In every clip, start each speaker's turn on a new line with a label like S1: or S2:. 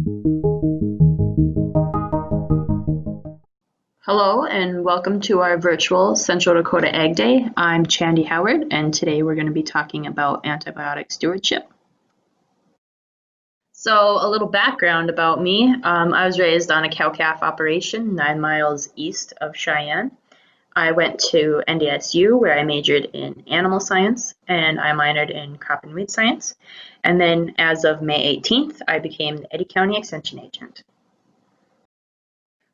S1: Hello and welcome to our virtual Central Dakota Ag Day. I'm Chandy Howard and today we're going to be talking about antibiotic stewardship. So a little background about me. I was raised on a cow-calf operation 9 miles east of Cheyenne. I went to NDSU where I majored in animal science and I minored in crop and weed science. And then as of May 18th, I became the Eddy County Extension Agent.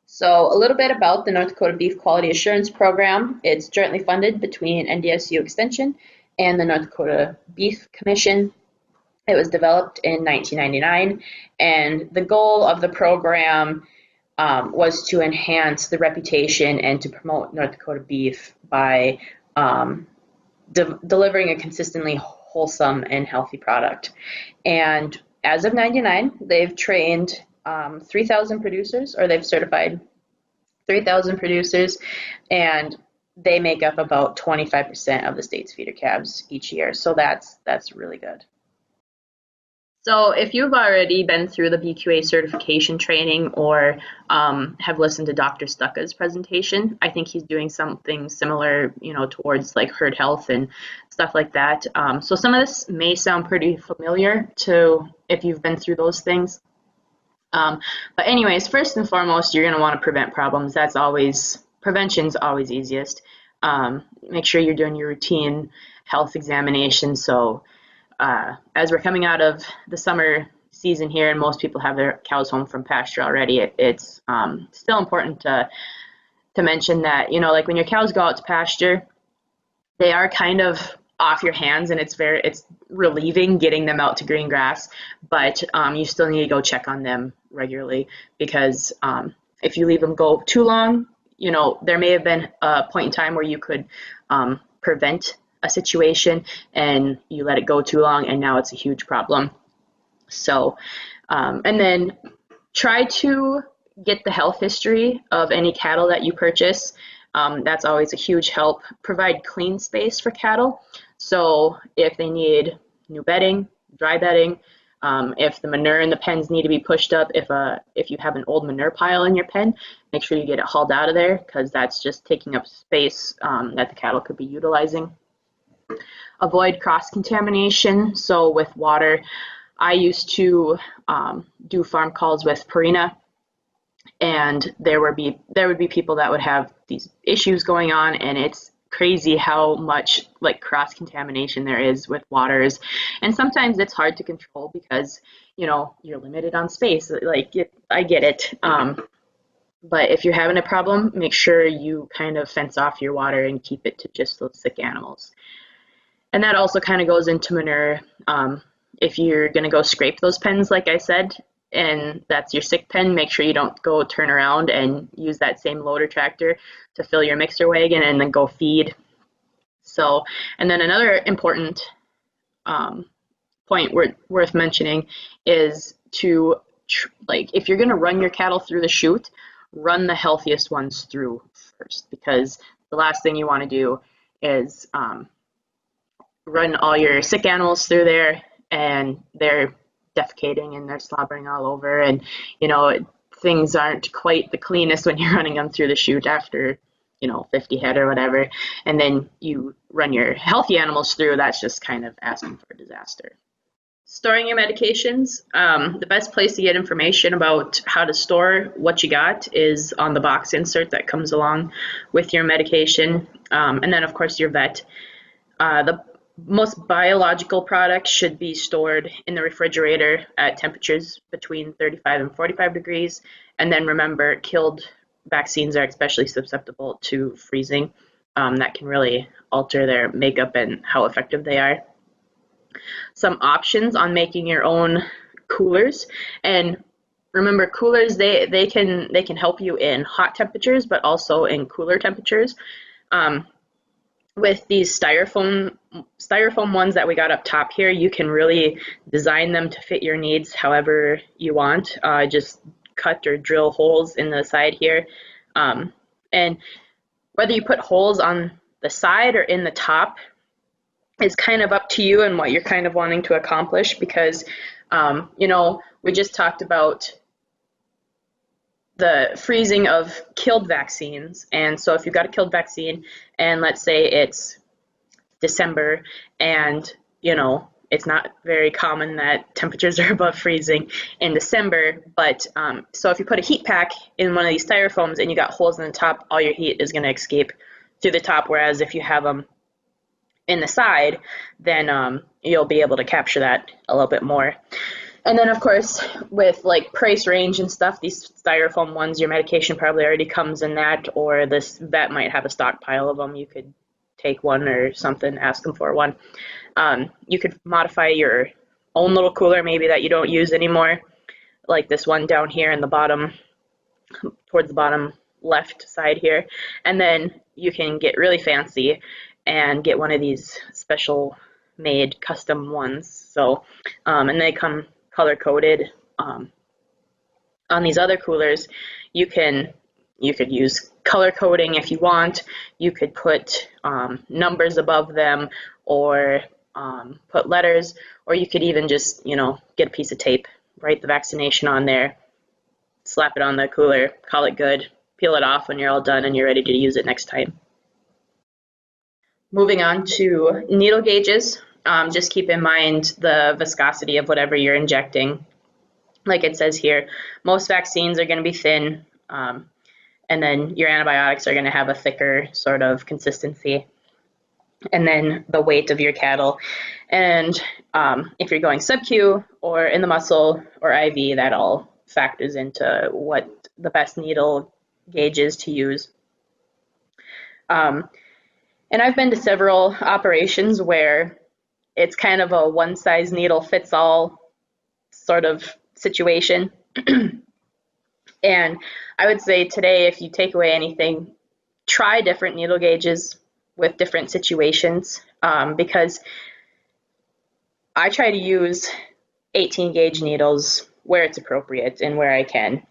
S1: So a little bit about the North Dakota Beef Quality Assurance Program. It's jointly funded between NDSU Extension and the North Dakota Beef Commission. It was developed in 1999, and the goal of the program was to enhance the reputation and to promote North Dakota beef by delivering a consistently wholesome and healthy product. And as of 99, they've trained 3,000 producers, or they've certified 3,000 producers, and they make up about 25% of the state's feeder calves each year. So that's really good. So if you've already been through the BQA certification training or have listened to Dr. Stucka's presentation, I think he's doing something similar, towards like herd health and stuff like that. So some of this may sound pretty familiar to if you've been through those things. But anyways, first and foremost, you're going to want to prevent problems. Prevention's always easiest. Make sure you're doing your routine health examination. So as we're coming out of the summer season here and most people have their cows home from pasture already, it's still important to mention that, like when your cows go out to pasture, they are kind of off your hands and it's relieving getting them out to green grass, but you still need to go check on them regularly because if you leave them go too long, there may have been a point in time where you could prevent a situation and you let it go too long and now it's a huge problem. So and then try to get the health history of any cattle that you purchase. That's always a huge help. Provide clean space for cattle. So if they need new bedding, dry bedding, if the manure in the pens need to be pushed up, if you have an old manure pile in your pen, make sure you get it hauled out of there because that's just taking up space that the cattle could be utilizing. Avoid cross-contamination. So with water, I used to do farm calls with Purina, and there would be people that would have these issues going on, and it's crazy how much like cross-contamination there is with waters, and sometimes it's hard to control because you're limited on space. I get it, but if you're having a problem, make sure you kind of fence off your water and keep it to just those sick animals. And that also kind of goes into manure. If you're going to go scrape those pens, like I said, and that's your sick pen, make sure you don't go turn around and use that same loader tractor to fill your mixer wagon and then go feed. So, and then another important point worth mentioning is to, if you're going to run your cattle through the chute, run the healthiest ones through first, because the last thing you want to do is run all your sick animals through there and they're defecating and they're slobbering all over, and things aren't quite the cleanest when you're running them through the chute after 50 head or whatever, and then you run your healthy animals through. That's just kind of asking for a disaster. Storing your medications, the best place to get information about how to store what you got is on the box insert that comes along with your medication, and then of course your vet. The most biological products should be stored in the refrigerator at temperatures between 35 and 45 degrees. And then remember, killed vaccines are especially susceptible to freezing. That can really alter their makeup and how effective they are. Some options on making your own coolers. And remember, coolers, they can help you in hot temperatures, but also in cooler temperatures. With these styrofoam ones that we got up top here, you can really design them to fit your needs however you want. Just cut or drill holes in the side here. And whether you put holes on the side or in the top is kind of up to you and what you're kind of wanting to accomplish, because we just talked about the freezing of killed vaccines. And so if you've got a killed vaccine and let's say it's December and, you know, it's not very common that temperatures are above freezing in December, but so if you put a heat pack in one of these styrofoams and you got holes in the top, all your heat is going to escape through the top, whereas if you have them in the side, then you'll be able to capture that a little bit more. And then, of course, with like price range and stuff, these styrofoam ones, your medication probably already comes in that, or this vet might have a stockpile of them. You could take one or something, ask them for one. You could modify your own little cooler, maybe that you don't use anymore, like this one down here in the bottom, towards the bottom left side here. And then you can get really fancy and get one of these special made custom ones. So, and they come color coded. On these other coolers, you could use color coding if you want. You could put numbers above them, or put letters, or you could even just, you know, get a piece of tape, write the vaccination on there, slap it on the cooler, call it good, peel it off when you're all done and you're ready to use it next time. Moving on to needle gauges, just keep in mind the viscosity of whatever you're injecting. Like it says here, most vaccines are going to be thin, and then your antibiotics are going to have a thicker sort of consistency. And then the weight of your cattle. And if you're going sub-Q or in the muscle or IV, that all factors into what the best needle gauge is to use. And I've been to several operations where it's kind of a one-size-needle-fits-all sort of situation. And I would say today, if you take away anything, try different needle gauges with different situations, because I try to use 18 gauge needles where it's appropriate and where I can.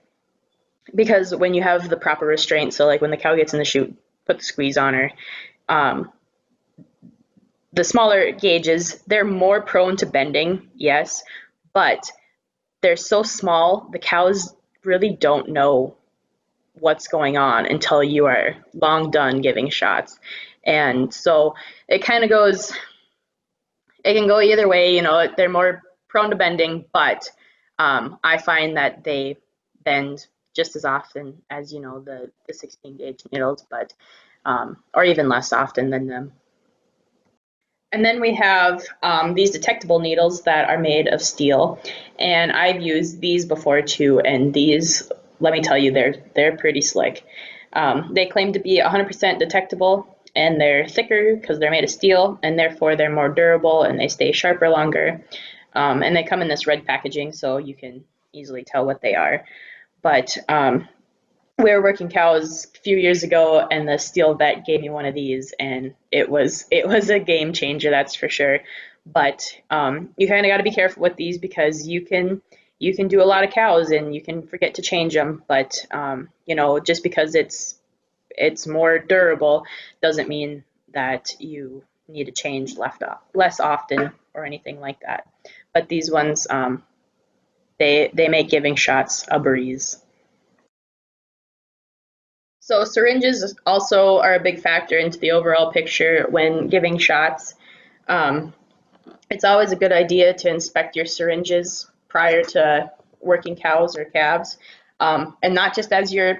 S1: Because when you have the proper restraint, so like when the cow gets in the chute, put the squeeze on her, the smaller gauges, they're more prone to bending, yes, but they're so small, the cows really don't know what's going on until you are long done giving shots. And so it kind of goes, it can go either way, you know, they're more prone to bending, but I find that they bend just as often as, you know, the 16 gauge needles, but or even less often than them. And then we have these detectable needles that are made of steel, and I've used these before too, and these, let me tell you, they're pretty slick. They claim to be 100% detectable, and they're thicker because they're made of steel, and therefore they're more durable and they stay sharper longer. And they come in this red packaging, so you can easily tell what they are. But we were working cows a few years ago, and the steel vet gave me one of these, and it was a game changer, that's for sure. But you kind of got to be careful with these because you can do a lot of cows and you can forget to change them. But you know, just because it's more durable doesn't mean that you need to change less often or anything like that. But these ones, they make giving shots a breeze. So syringes also are a big factor into the overall picture when giving shots. It's always a good idea to inspect your syringes prior to working cows or calves, and not just as you're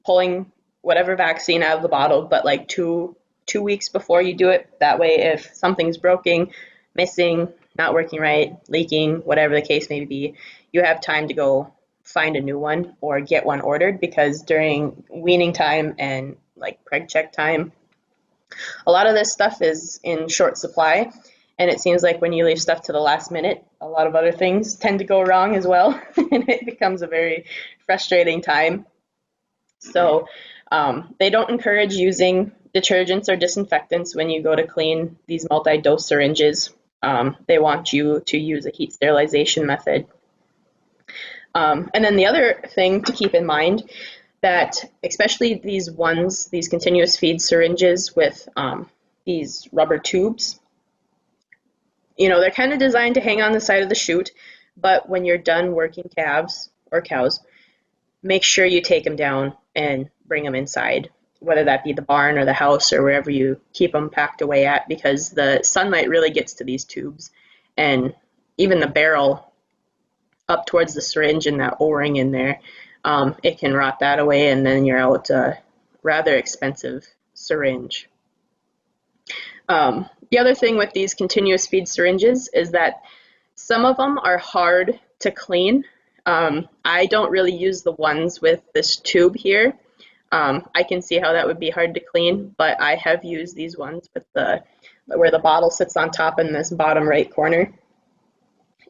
S1: pulling whatever vaccine out of the bottle, but like two weeks before you do it. That way, if something's broken, missing, not working right, leaking, whatever the case may be, you have time to go find a new one or get one ordered, because during weaning time and like preg check time, a lot of this stuff is in short supply, and it seems like when you leave stuff to the last minute, a lot of other things tend to go wrong as well, and it becomes a very frustrating time. So they don't encourage using detergents or disinfectants when you go to clean these multi-dose syringes. They want you to use a heat sterilization method. And then the other thing to keep in mind, that especially these continuous feed syringes with these rubber tubes, you know, they're kind of designed to hang on the side of the chute, but when you're done working calves or cows, make sure you take them down and bring them inside, whether that be the barn or the house or wherever you keep them packed away at, because the sunlight really gets to these tubes, and even the barrel up towards the syringe and that O-ring in there, it can rot that away, and then you're out a rather expensive syringe. The other thing with these continuous feed syringes is that some of them are hard to clean. I don't really use the ones with this tube here. I can see how that would be hard to clean, but I have used these ones with where the bottle sits on top in this bottom right corner.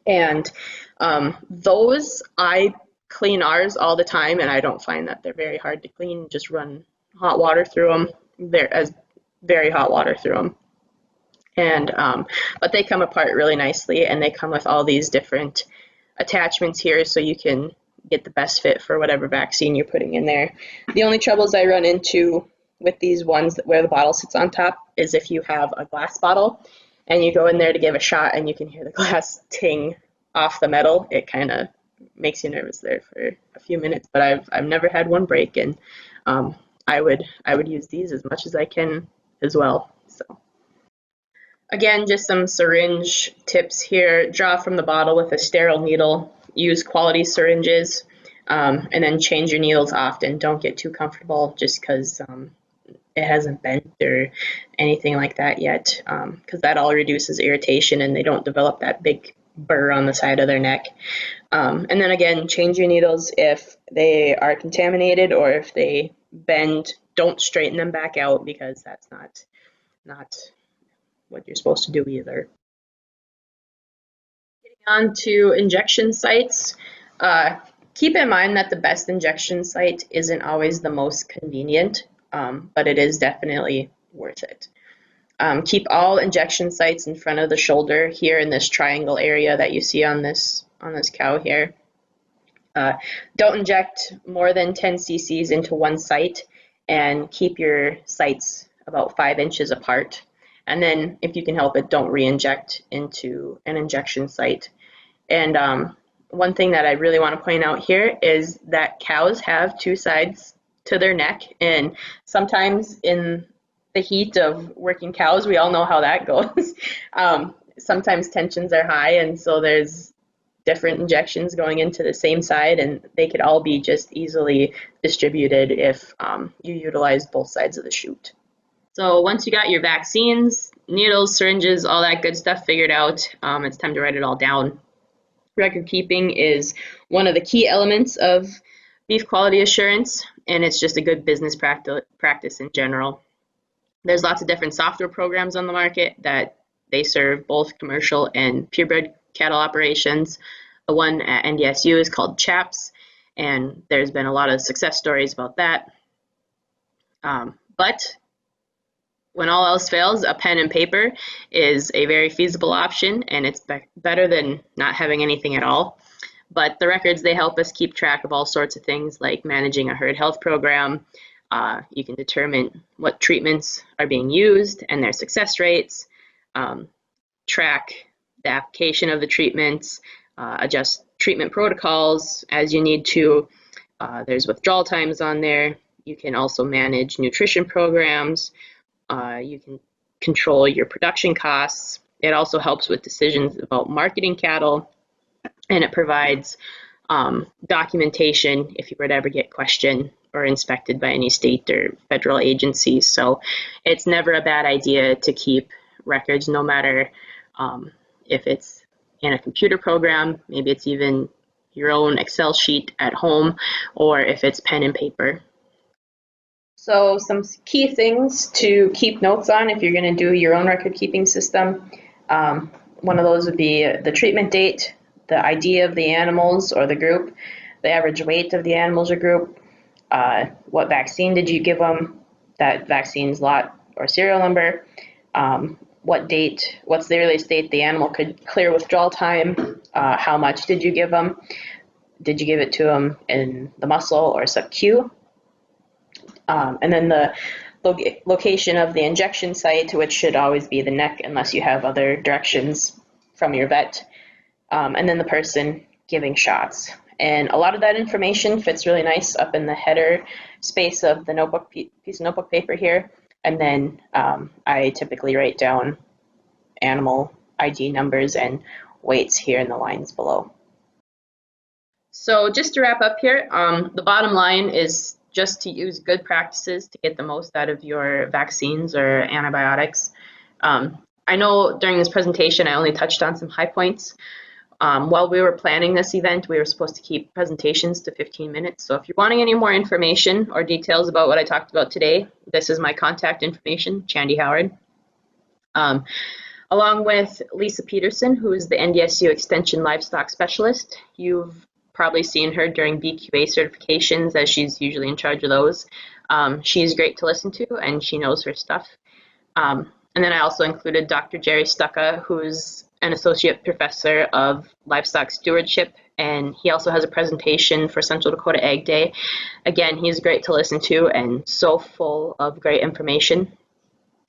S1: And those, I clean ours all the time, and I don't find that they're very hard to clean. Just run hot water through them. They're as very hot water through them. And but they come apart really nicely, and they come with all these different attachments here, so you can get the best fit for whatever vaccine you're putting in there. The only troubles I run into with these ones where the bottle sits on top is if you have a glass bottle and you go in there to give a shot and you can hear the glass ting off the metal. It kind of makes you nervous there for a few minutes, but I've never had one break, and I would use these as much as I can as well. So again, just some syringe tips here. Draw from the bottle with a sterile needle. Use quality syringes, and then change your needles often. Don't get too comfortable just because it hasn't bent or anything like that yet, because that all reduces irritation and they don't develop that big burr on the side of their neck. And then again, change your needles if they are contaminated or if they bend. Don't straighten them back out, because that's not what you're supposed to do either. Getting on to injection sites. Keep in mind that the best injection site isn't always the most convenient, but it is definitely worth it. Keep all injection sites in front of the shoulder here in this triangle area that you see on this cow here. Don't inject more than 10 cc's into one site, and keep your sites about 5 inches apart. And then, if you can help it, don't re-inject into an injection site. And one thing that I really want to point out here is that cows have 2 sides to their neck, and sometimes in the heat of working cows, we all know how that goes. Sometimes tensions are high, and so there's different injections going into the same side, and they could all be just easily distributed if you utilize both sides of the chute. So once you got your vaccines, needles, syringes, all that good stuff figured out, it's time to write it all down. Record keeping is one of the key elements of beef quality assurance, and it's just a good business practice in general. There's lots of different software programs on the market that they serve both commercial and purebred cattle operations. The one at NDSU is called CHAPS, and there's been a lot of success stories about that. But when all else fails, a pen and paper is a very feasible option, and it's better than not having anything at all. But the records, they help us keep track of all sorts of things like managing a herd health program. You can determine what treatments are being used and their success rates, track the application of the treatments, adjust treatment protocols as you need to. There's withdrawal times on there. You can also manage nutrition programs. You can control your production costs. It also helps with decisions about marketing cattle, and it provides documentation if you were to ever get questioned or inspected by any state or federal agencies. So it's never a bad idea to keep records, no matter if it's in a computer program, maybe it's even your own Excel sheet at home, or if it's pen and paper. So some key things to keep notes on if you're going to do your own record keeping system. One of those would be the treatment date, the ID of the animals or the group, the average weight of the animals or group, what vaccine did you give them, that vaccine's lot or serial number, what date, what's the earliest date the animal could clear withdrawal time, how much did you give them, did you give it to them in the muscle or sub-Q, and then the location of the injection site, which should always be the neck unless you have other directions from your vet, and then the person giving shots. And a lot of that information fits really nice up in the header space of the notebook piece of notebook paper here. And then I typically write down animal ID numbers and weights here in the lines below. So just to wrap up here, the bottom line is just to use good practices to get the most out of your vaccines or antibiotics. I know during this presentation I only touched on some high points. While we were planning this event, we were supposed to keep presentations to 15 minutes. So if you're wanting any more information or details about what I talked about today, this is my contact information, Chandy Howard. Along with Lisa Peterson, who is the NDSU Extension Livestock Specialist. You've probably seen her during BQA certifications, as she's usually in charge of those. She's great to listen to, and she knows her stuff. And then I also included Dr. Jerry Stucca, who's an associate professor of livestock stewardship, and he also has a presentation for Central Dakota Ag Day. Again, he's great to listen to and so full of great information.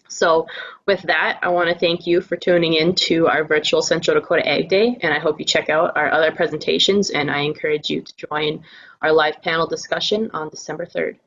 S1: So with that, I want to thank you for tuning in to our virtual Central Dakota Ag Day, and I hope you check out our other presentations, and I encourage you to join our live panel discussion on December 3rd.